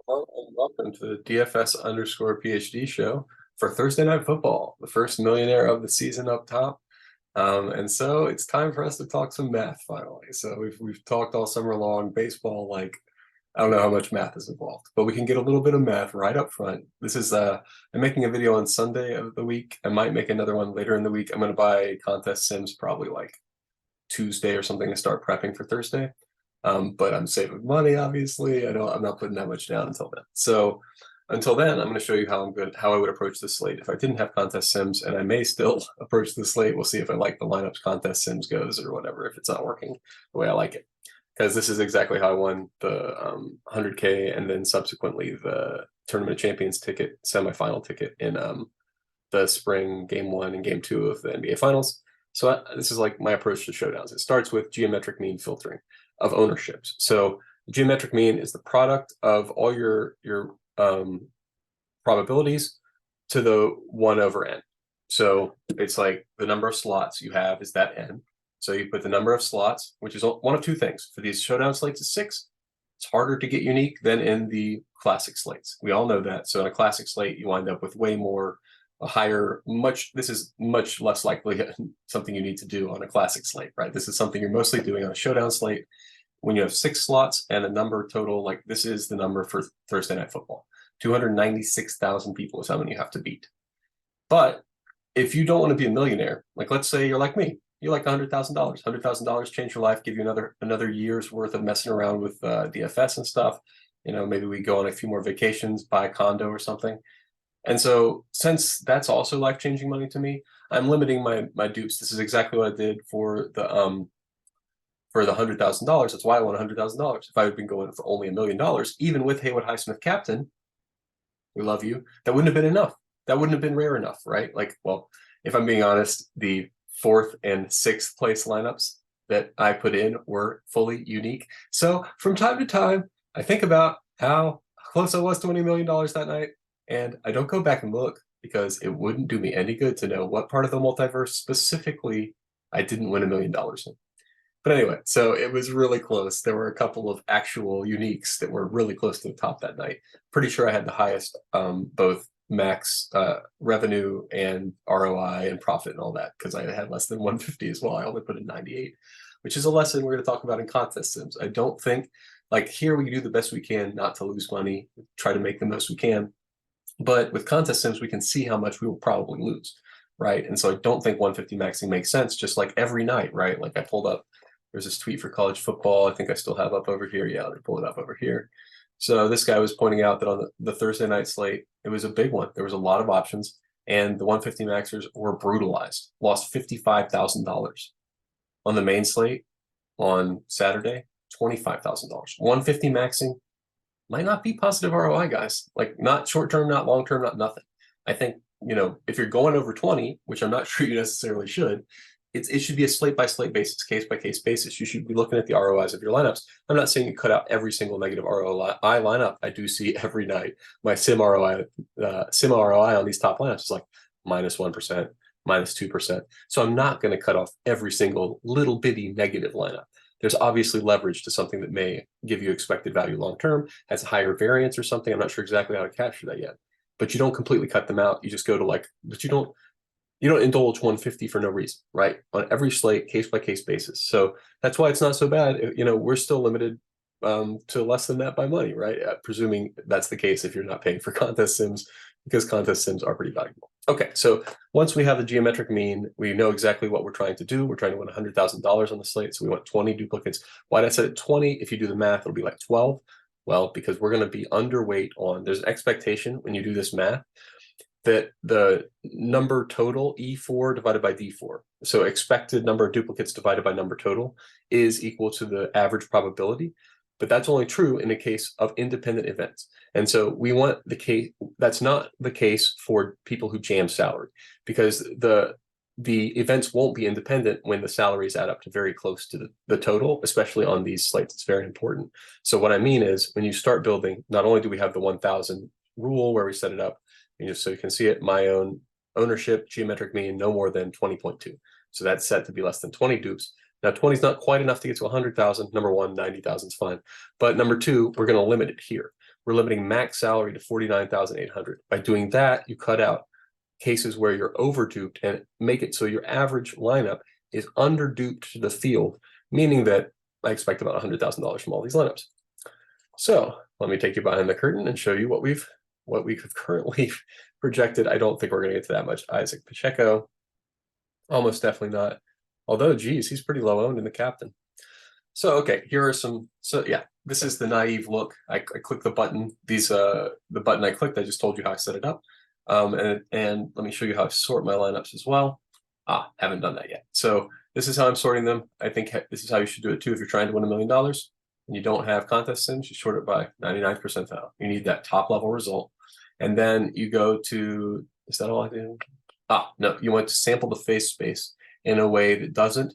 Hello and welcome to the DFS_PhD show for Thursday Night Football, the first millionaire of the season up top. And so it's time for us to talk some math finally. So we've talked all summer long baseball, like I don't know how much math is involved, but we can get a little bit of math right up front. This is I'm making a video on Sunday of the week. I might make another one later in the week. I'm going to buy contest sims probably like Tuesday or something to start prepping for Thursday. But I'm saving money, obviously. I'm not putting that much down until then. So until then, I'm going to show you how I would approach the slate if I didn't have contest sims, and I may still approach the slate. We'll see if I like the lineups contest sims goes or whatever, if it's not working the way I like it. Because this is exactly how I won the 100K and then subsequently the Tournament of Champions ticket, semifinal ticket in the spring game 1 and game 2 of the NBA Finals. So this is like my approach to showdowns. It starts with geometric mean filtering of ownerships. So the geometric mean is the product of all your probabilities to the 1 over n. So it's like the number of slots you have is that n. So you put the number of slots, which is one of two things. For these showdown slates, is 6. It's harder to get unique than in the classic slates. We all know that. So in a classic slate, you wind up with way more this is much less likely something you need to do on a classic slate, right? This is something you're mostly doing on a showdown slate when you have 6 slots and a number total, like this is the number for Thursday Night Football. 296,000 people is how many you have to beat. But if you don't want to be a millionaire, like let's say you're like me, you like $100,000. $100,000 change your life, give you another year's worth of messing around with DFS and stuff. Maybe we go on a few more vacations, buy a condo or something. And so since that's also life-changing money to me, I'm limiting my dupes. This is exactly what I did for the $100,000. That's why I won $100,000. If I had been going for only $1 million, even with Haywood Highsmith captain, we love you, that wouldn't have been enough. That wouldn't have been rare enough, right? Like, well, if I'm being honest, the 4th and 6th place lineups that I put in were fully unique. So from time to time, I think about how close I was to winning $1 million that night. And I don't go back and look because it wouldn't do me any good to know what part of the multiverse specifically I didn't win $1 million in. But anyway, so it was really close. There were a couple of actual uniques that were really close to the top that night. Pretty sure I had the highest both max revenue and ROI and profit and all that because I had less than 150 as well. I only put in 98, which is a lesson we're going to talk about in contest sims. I don't think, like here we do the best we can not to lose money, try to make the most we can. But with contest sims, we can see how much we will probably lose, right? And so I don't think 150 maxing makes sense, just like every night, right? Like I pulled up, there's this tweet for college football. I think I still have up over here. Yeah, let me pull it up over here. So this guy was pointing out that on the Thursday night slate, it was a big one. There was a lot of options, and the 150 maxers were brutalized, lost $55,000. On the main slate on Saturday, $25,000. 150 maxing might not be positive ROI, guys. Like not short-term, not long-term, not nothing. I think, if you're going over 20, which I'm not sure you necessarily should, it should be a slate-by-slate basis, case-by-case basis. You should be looking at the ROIs of your lineups. I'm not saying you cut out every single negative ROI lineup. I do see every night my sim ROI on these top lineups is like -1%, -2%. So I'm not going to cut off every single little bitty negative lineup. There's obviously leverage to something that may give you expected value long-term, has a higher variance or something. I'm not sure exactly how to capture that yet. But you don't completely cut them out. You just go to but you don't indulge 150 for no reason, right? On every slate, case-by-case basis. So that's why it's not so bad. We're still limited to less than that by money, right? Presuming that's the case if you're not paying for contest sims, because contest sims are pretty valuable. Okay, so once we have the geometric mean, we know exactly what we're trying to do. We're trying to win $100,000 on the slate, so we want 20 duplicates. Why did I say 20? If you do the math, it'll be like 12. Well, because we're going to be underweight there's an expectation when you do this math that the number total, E4 divided by D4, so expected number of duplicates divided by number total, is equal to the average probability. But that's only true in the case of independent events. And so we want the case, that's not the case for people who jam salary, because the events won't be independent when the salaries add up to very close to the total, especially on these slates. It's very important. So what I mean is when you start building, not only do we have the 1,000 rule where we set it up, just so you can see it, my own ownership, geometric mean, no more than 20.2. So that's set to be less than 20 dupes. Now 20 is not quite enough to get to 100,000. Number one, 90,000 is fine. But number two, we're going to limit it here. we're limiting max salary to 49,800. By doing that, you cut out cases where you're overduped and make it so your average lineup is underduped to the field, meaning that I expect about $100,000 from all these lineups. So let me take you behind the curtain and show you what we've currently projected. I don't think we're going to get to that much. Isaac Pacheco, almost definitely not. Although, geez, he's pretty low owned in the captain. So, okay, here are some. So, yeah, this is the naive look. I click the button. The button I clicked, I just told you how I set it up. And let me show you how I sort my lineups as well. Haven't done that yet. So this is how I'm sorting them. I think this is how you should do it too. If you're trying to win $1 million and you don't have contest sims, you sort it by 99th percentile. You need that top level result. And then you go to, is that all I do? No, you want to sample the face space in a way that doesn't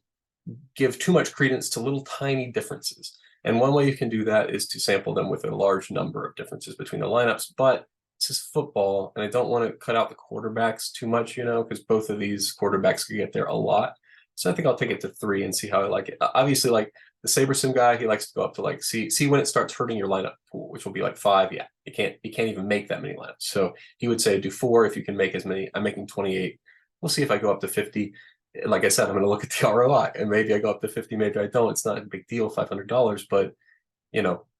give too much credence to little tiny differences. And one way you can do that is to sample them with a large number of differences between the lineups. But this is football, and I don't want to cut out the quarterbacks too much, because both of these quarterbacks could get there a lot. So I think I'll take it to 3 and see how I like it. Obviously, like the SaberSim guy, he likes to go up to like see when it starts hurting your lineup pool, which will be like 5. Yeah, you can't even make that many lineups. So he would say do 4 if you can make as many. I'm making 28. We'll see if I go up to 50. Like I said, I'm going to look at the ROI, and maybe I go up to 50, maybe I don't. It's not a big deal, $500, but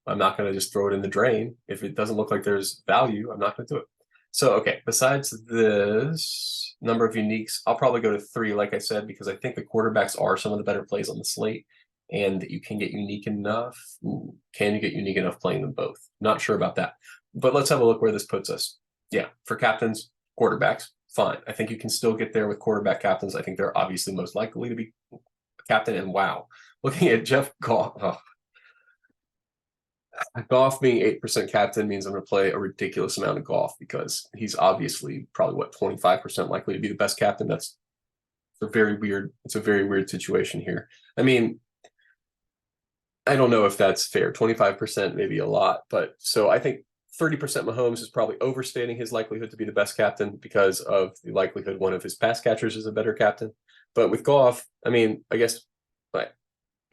I'm not going to just throw it in the drain. If it doesn't look like there's value, I'm not going to do it. So, okay, besides this number of uniques, I'll probably go to 3, like I said, because I think the quarterbacks are some of the better plays on the slate, and you can get unique enough. Can you get unique enough playing them both? Not sure about that. But let's have a look where this puts us. Yeah, for captains, quarterbacks, fine. I think you can still get there with quarterback captains. I think they're obviously most likely to be a captain. And wow, looking at Jeff Goff, Goff being 8% captain means I'm going to play a ridiculous amount of Goff because he's obviously probably 25% likely to be the best captain. That's a very weird. It's a very weird situation here. I mean, I don't know if that's fair. 25% may be a lot, but so I think 30% Mahomes is probably overstating his likelihood to be the best captain because of the likelihood one of his pass catchers is a better captain. But with Goff, I mean, I guess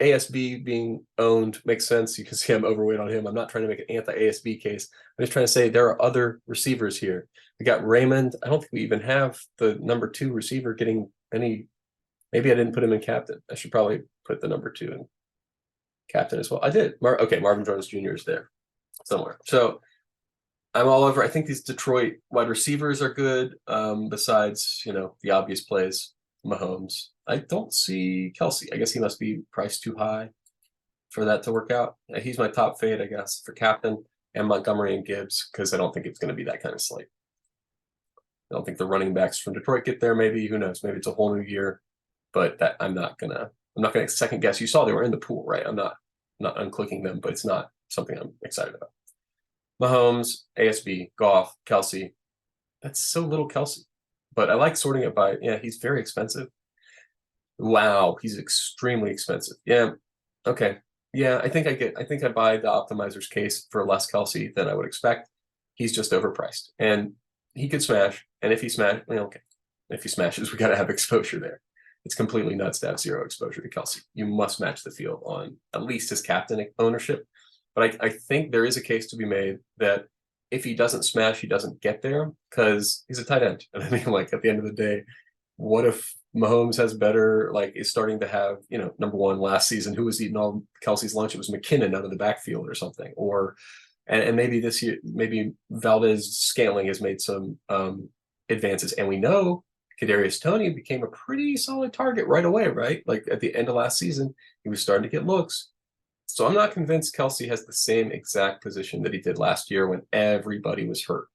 ASB being owned makes sense. You can see I'm overweight on him. I'm not trying to make an anti-ASB case. I'm just trying to say there are other receivers here. We got Raymond. I don't think we even have the number 2 receiver getting any. Maybe I didn't put him in captain. I should probably put the number 2 in captain as well. I did. Okay, Marvin Jones Jr. is there somewhere. So I'm all over. I think these Detroit wide receivers are good. Besides, the obvious plays, Mahomes. I don't see Kelsey. I guess he must be priced too high for that to work out. He's my top fade, I guess, for captain, and Montgomery and Gibbs, because I don't think it's going to be that kind of slate. I don't think the running backs from Detroit get there. Maybe, who knows? Maybe it's a whole new year, but that I'm not gonna second guess. You saw they were in the pool, right? I'm not unclicking them, but it's not something I'm excited about. Mahomes, ASB, Goff, Kelsey. That's so little Kelsey, but I like sorting it by. Yeah, he's very expensive. Wow, he's extremely expensive. Yeah. Okay. Yeah, I think I buy the optimizer's case for less Kelsey than I would expect. He's just overpriced. And he could smash. And if he okay. If he smashes, we gotta have exposure there. It's completely nuts to have 0 exposure to Kelsey. You must match the field on at least his captain ownership. But I think there is a case to be made that if he doesn't smash, he doesn't get there because he's a tight end. And I mean, at the end of the day, what if Mahomes has better, is starting to have, number 1 last season, who was eating all Kelsey's lunch? It was McKinnon out of the backfield or something. And maybe this year, maybe Valdez Scantling has made some advances. And we know Kadarius Toney became a pretty solid target right away, right? At the end of last season, he was starting to get looks. So I'm not convinced Kelsey has the same exact position that he did last year when everybody was hurt.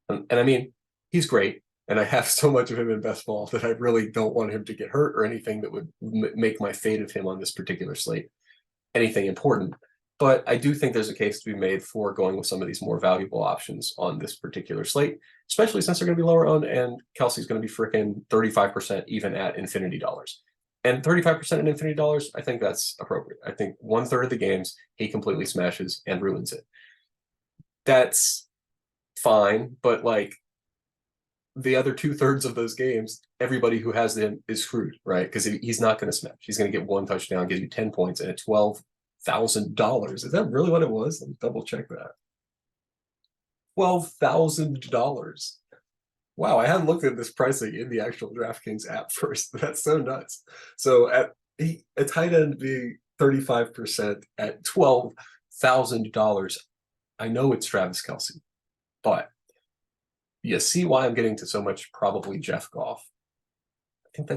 And I mean, he's great. And I have so much of him in best ball that I really don't want him to get hurt or anything that would make my fate of him on this particular slate anything important. But I do think there's a case to be made for going with some of these more valuable options on this particular slate, especially since they're going to be lower owned and Kelsey's going to be freaking 35% even at infinity dollars. And 35% at infinity dollars, I think that's appropriate. I think 1/3 of the games he completely smashes and ruins it. That's fine, but the other 2/3 of those games, everybody who has them is screwed, right? Because he's not going to smash. He's going to get 1 touchdown, gives you 10 points, and at $12,000. Is that really what it was? Let me double check that. $12,000. Wow, I hadn't looked at this pricing in the actual DraftKings app first. That's so nuts. So at a tight end being 35% at $12,000. I know it's Travis Kelce, but you see why I'm getting to so much probably Jeff Goff. I think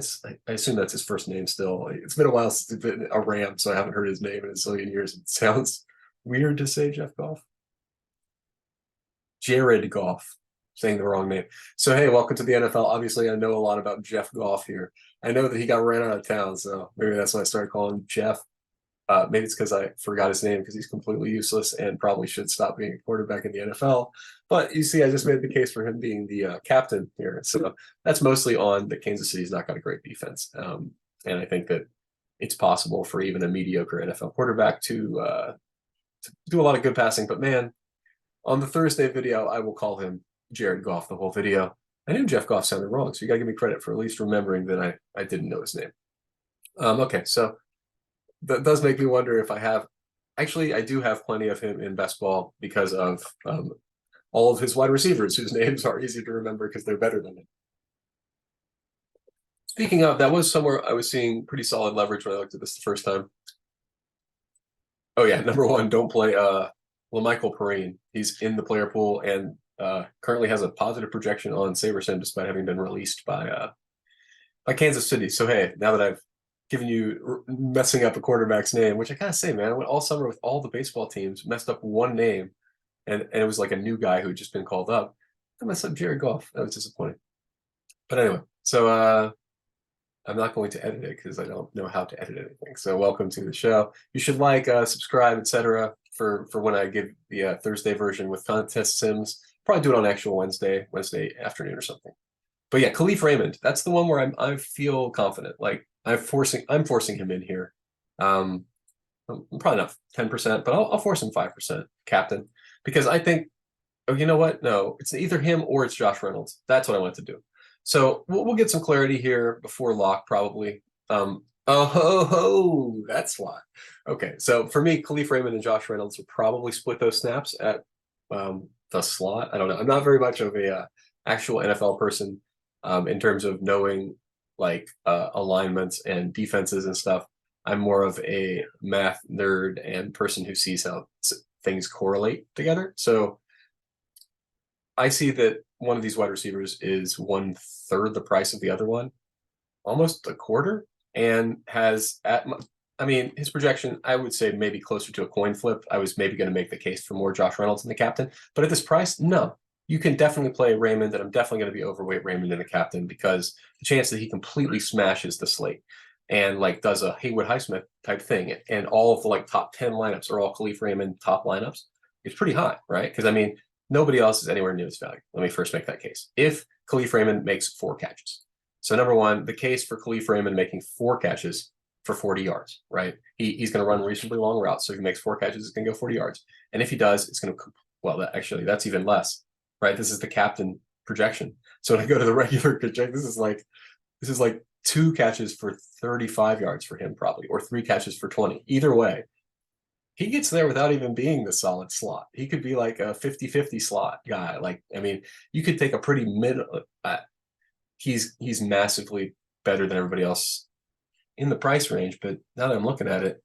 I assume that's his first name still. It's been a while since it's been a Ram, so I haven't heard his name in a zillion years. It sounds weird to say Jeff Goff. Jared Goff, saying the wrong name. So hey, welcome to the NFL. Obviously, I know a lot about Jeff Goff here. I know that he got ran out of town, so maybe that's why I started calling him Jeff. Maybe it's because I forgot his name because he's completely useless and probably should stop being a quarterback in the NFL. But you see, I just made the case for him being the captain here. So that's mostly on that Kansas City's not got a great defense. And I think that it's possible for even a mediocre NFL quarterback to do a lot of good passing. But man, on the Thursday video, I will call him Jared Goff the whole video. I knew Jeff Goff sounded wrong, so you got to give me credit for at least remembering that I didn't know his name. Okay, so that does make me wonder if I have. Actually, I do have plenty of him in best ball because of all of his wide receivers whose names are easy to remember because they're better than him. Speaking of, that was somewhere I was seeing pretty solid leverage when I looked at this the first time. Oh yeah, number one, don't play LaMichael Perrine. He's in the player pool and currently has a positive projection on SaberSim despite having been released by Kansas City. So hey, now that I've given you messing up a quarterback's name, which I gotta say, man, I went all summer with all the baseball teams, messed up one name, and it was like a new guy who had just been called up. I messed up Jared Goff. That was disappointing. But anyway, so I'm not going to edit it because I don't know how to edit anything. So welcome to the show. You should like, subscribe, etc. for when I give the Thursday version with contest sims. Probably do it on actual Wednesday afternoon or something. But yeah, Khalif Raymond. That's the one where I feel confident. Like I'm forcing him in here. I'm probably not 10%, but I'll force him 5% captain because I think. Oh, you know what? No, it's either him or it's Josh Reynolds. That's what I want to do. So we'll get some clarity here before lock, probably. That's why. Okay, so for me, Khalif Raymond and Josh Reynolds will probably split those snaps at the slot. I don't know. I'm not very much of a actual NFL person in terms of knowing like alignments and defenses and stuff. I'm more of a math nerd and person who sees how things correlate together. So I see that one of these wide receivers is 1/3 the price of the other one, almost a quarter, and has his projection, I would say maybe closer to a coin flip. I was maybe going to make the case for more Josh Reynolds in the captain, but at this price, no. You can definitely play Raymond, and I'm definitely going to be overweight Raymond in the captain because the chance that he completely smashes the slate and like does a Haywood Highsmith type thing, and all of the like top 10 lineups are all Khalif Raymond top lineups, it's pretty high, right? Because nobody else is anywhere near this value. Let me first make that case. If Khalif Raymond makes 4 catches. So number one, the case for Khalif Raymond making 4 catches for 40 yards, right? He's going to run reasonably long routes. So if he makes 4 catches, it's going to go 40 yards. And if he does, it's going to, that's even less, right? This is the captain projection. So when I go to the regular projection, this is like 2 catches for 35 yards for him probably, or 3 catches for 20. Either way, he gets there without even being the solid slot. He could be like a 50-50 slot guy. You could take a pretty he's massively better than everybody else in the price range, but now that I'm looking at it,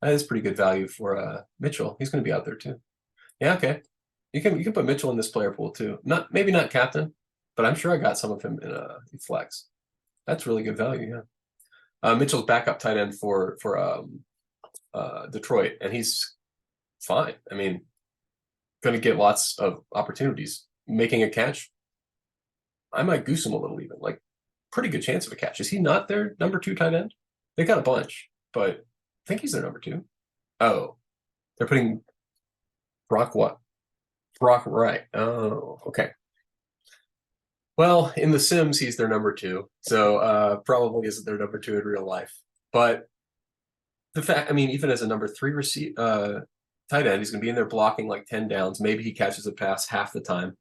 that is pretty good value for Mitchell. He's going to be out there too. Yeah, okay. You can put Mitchell in this player pool too. Maybe not captain, but I'm sure I got some of him in flex. That's really good value, yeah. Mitchell's backup tight end for Detroit, and he's fine. Going to get lots of opportunities. Making a catch, I might goose him a little even. Like, pretty good chance of a catch. Is he not their number 2 tight end? They got a bunch, but I think he's their number 2. Oh, they're putting Brock what? Brock Wright. Oh, okay. Well, in The Sims, he's their number 2, so probably isn't their number 2 in real life. But the fact, even as a number 3 tight end, he's going to be in there blocking like 10 downs. Maybe he catches a pass half the time.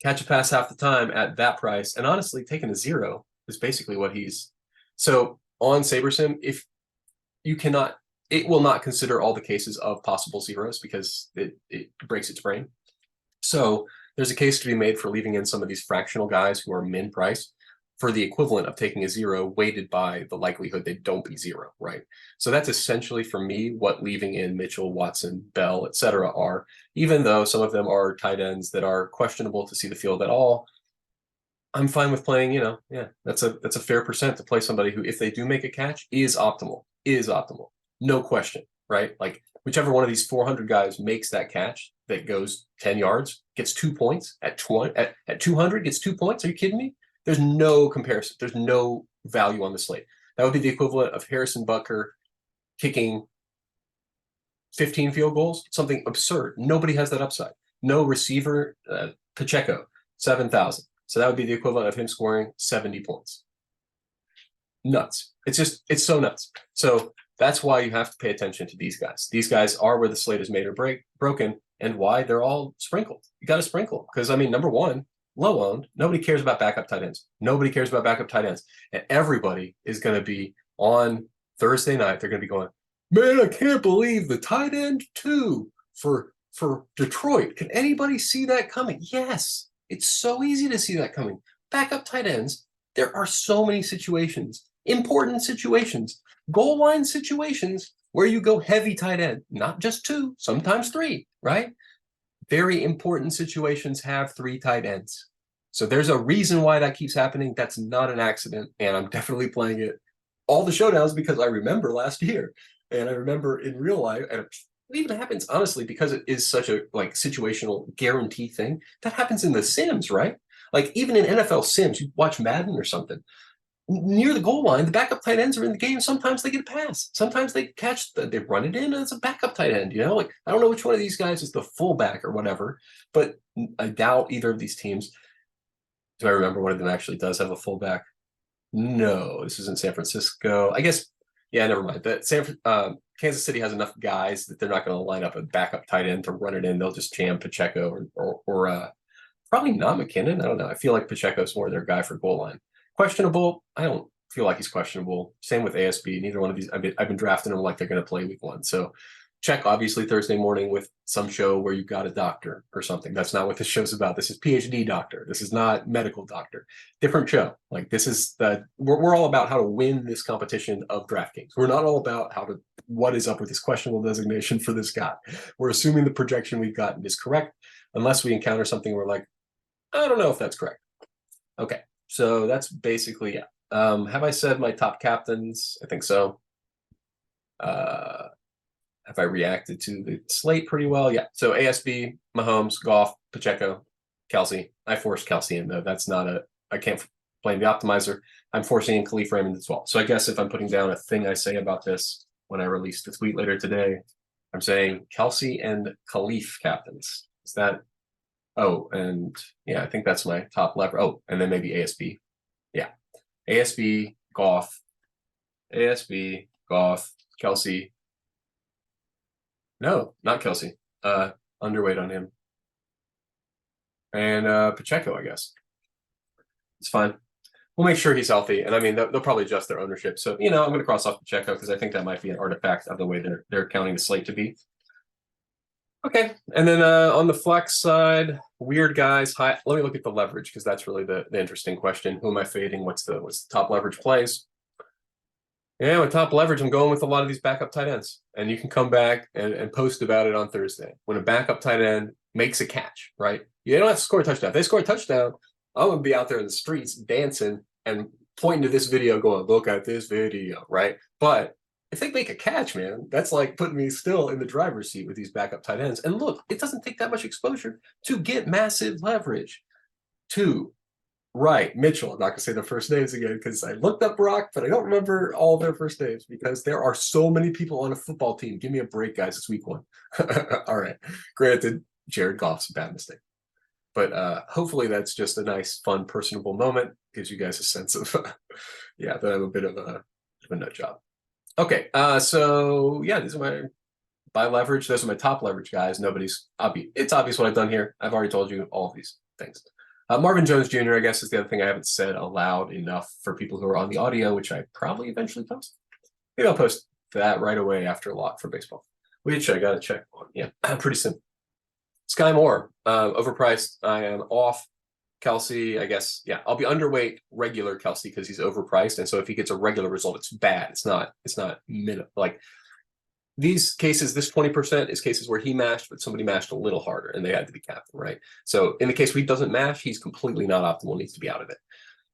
Catch a pass half the time at that price, and honestly, taking a 0 is basically what he's. So on SaberSim, if you cannot, it will not consider all the cases of possible zeros because it breaks its brain. So there's a case to be made for leaving in some of these fractional guys who are min price for the equivalent of taking a zero weighted by the likelihood they don't be zero, right? So that's essentially for me what leaving in Mitchell, Watson, Bell, etc. are, even though some of them are tight ends that are questionable to see the field at all. I'm fine with playing, that's a fair percent to play somebody who, if they do make a catch, is optimal. No question, right? Like whichever one of these 400 guys makes that catch that goes 10 yards, gets 2 points at 20, at 200 gets 2 points. Are you kidding me? There's no comparison. There's no value on the slate. That would be the equivalent of Harrison Butker kicking 15 field goals, something absurd. Nobody has that upside. No receiver, Pacheco, 7,000. So that would be the equivalent of him scoring 70 points. Nuts. It's so nuts. So that's why you have to pay attention to these guys. These guys are where the slate is made or broken, and why they're all sprinkled. You got to sprinkle because, I mean, number one, low owned. Nobody cares about backup tight ends. And everybody is going to be on Thursday night. They're going to be going, man, I can't believe the tight end 2 for Detroit. Can anybody see that coming? Yes. It's so easy to see that coming. Backup tight ends, there are so many situations, important situations, goal line situations where you go heavy tight end, not just 2, sometimes 3, right? Very important situations have 3 tight ends. So there's a reason why that keeps happening. That's not an accident, and I'm definitely playing it all the showdowns because I remember last year, and I remember in real life, and it even happens, honestly, because it is such a like situational guarantee thing. That happens in the Sims, right? Like even in NFL Sims, you watch Madden or something. Near the goal line, the backup tight ends are in the game. Sometimes they get a pass. Sometimes they they run it in as a backup tight end. Like I don't know which one of these guys is the fullback or whatever, but I doubt either of these teams. Do I remember one of them actually does have a fullback? No, this isn't San Francisco. I guess, yeah, never mind. That Kansas City has enough guys that they're not going to line up a backup tight end to run it in. They'll just jam Pacheco or probably not McKinnon. I don't know. I feel like Pacheco's more their guy for goal line. Questionable. I don't feel like he's questionable. Same with ASB. Neither one of these. I've been drafting them like they're going to play week 1. So check obviously Thursday morning with some show where you've got a doctor or something. That's not what this show's about. This is PhD doctor. This is not medical doctor. Different show. Like this is we're all about how to win this competition of DraftKings. We're not all about what is up with this questionable designation for this guy. We're assuming the projection we've gotten is correct, unless we encounter something we're like, I don't know if that's correct. Okay, so that's basically it. Have I said my top captains? I think so. Have I reacted to the slate pretty well? Yeah. So ASB, Mahomes, Goff, Pacheco, Kelsey. I forced Kelsey in though. That's not I can't blame the optimizer. I'm forcing in Khalif Raymond as well. So I guess if I'm putting down a thing I say about this when I release the tweet later today, I'm saying Kelsey and Khalif captains. Is that? Oh, and yeah, I think that's my top lever. Oh, and then maybe ASB. Yeah. ASB, Goff, Kelsey. No, not Kelsey. Underweight on him. And Pacheco, I guess. It's fine. We'll make sure he's healthy. And I mean, they'll probably adjust their ownership. So, I'm going to cross off Pacheco because I think that might be an artifact of the way they're counting the slate to be. Okay. And then on the flex side, weird guys. Let me look at the leverage because that's really the interesting question. Who am I fading? What's the top leverage plays? Yeah, with top leverage, I'm going with a lot of these backup tight ends. And you can come back and post about it on Thursday. When a backup tight end makes a catch, right? You don't have to score a touchdown. If they score a touchdown, I'm going to be out there in the streets dancing and pointing to this video going, look at this video, right? But if they make a catch, man, that's like putting me still in the driver's seat with these backup tight ends. And look, it doesn't take that much exposure to get massive leverage. Right, Mitchell. I'm not going to say their first names again because I looked up Brock, but I don't remember all their first names because there are so many people on a football team. Give me a break, guys. It's week 1. All right. Granted, Jared Goff's a bad mistake. But hopefully that's just a nice, fun, personable moment. Gives you guys a sense of, that I'm a bit of a nut job. Okay, so yeah, these are my buy leverage. Those are my top leverage guys. It's obvious what I've done here. I've already told you all of these things. Marvin Jones Jr., I guess, is the other thing I haven't said aloud enough for people who are on the audio, which I probably eventually post. Maybe I'll post that right away after a lot for baseball, which I got to check on. Yeah, pretty soon. Sky Moore, overpriced. I am off. Kelsey, I guess, yeah, I'll be underweight regular Kelsey because he's overpriced, and so if he gets a regular result, it's bad. It's not like these cases. This 20% is cases where he mashed, but somebody mashed a little harder, and they had to be captain, right? So in the case where he doesn't mash, he's completely not optimal, needs to be out of it.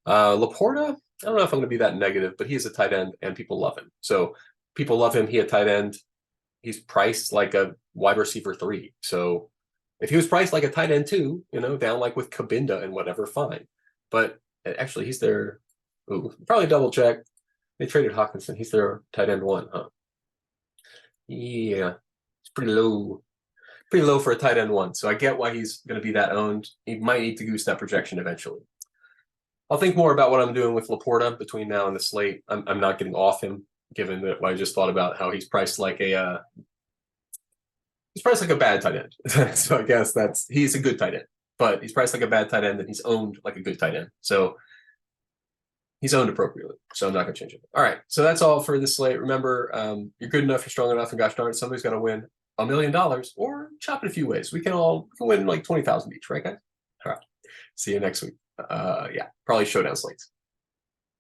Laporta, I don't know if I'm going to be that negative, but he is a tight end, and people love him. So people love him. He a tight end. He's priced like a wide receiver 3. So if he was priced like a tight end 2, down like with Kabinda and whatever, fine. But actually, he's their probably double check. They traded Hawkinson. He's their tight end 1, huh? Yeah, it's pretty low for a tight end 1. So I get why he's going to be that owned. He might need to goose that projection eventually. I'll think more about what I'm doing with Laporta between now and the slate. I'm not getting off him, given that I just thought about how he's priced like a bad tight end. So I guess he's a good tight end, but he's priced like a bad tight end, and he's owned like a good tight end. So he's owned appropriately. So I'm not going to change it. All right. So that's all for this slate. Remember, you're good enough, you're strong enough, and gosh darn it, somebody's got to win $1 million or chop it a few ways. We can win like 20,000 each, right, guys? All right. See you next week. Yeah, probably showdown slates.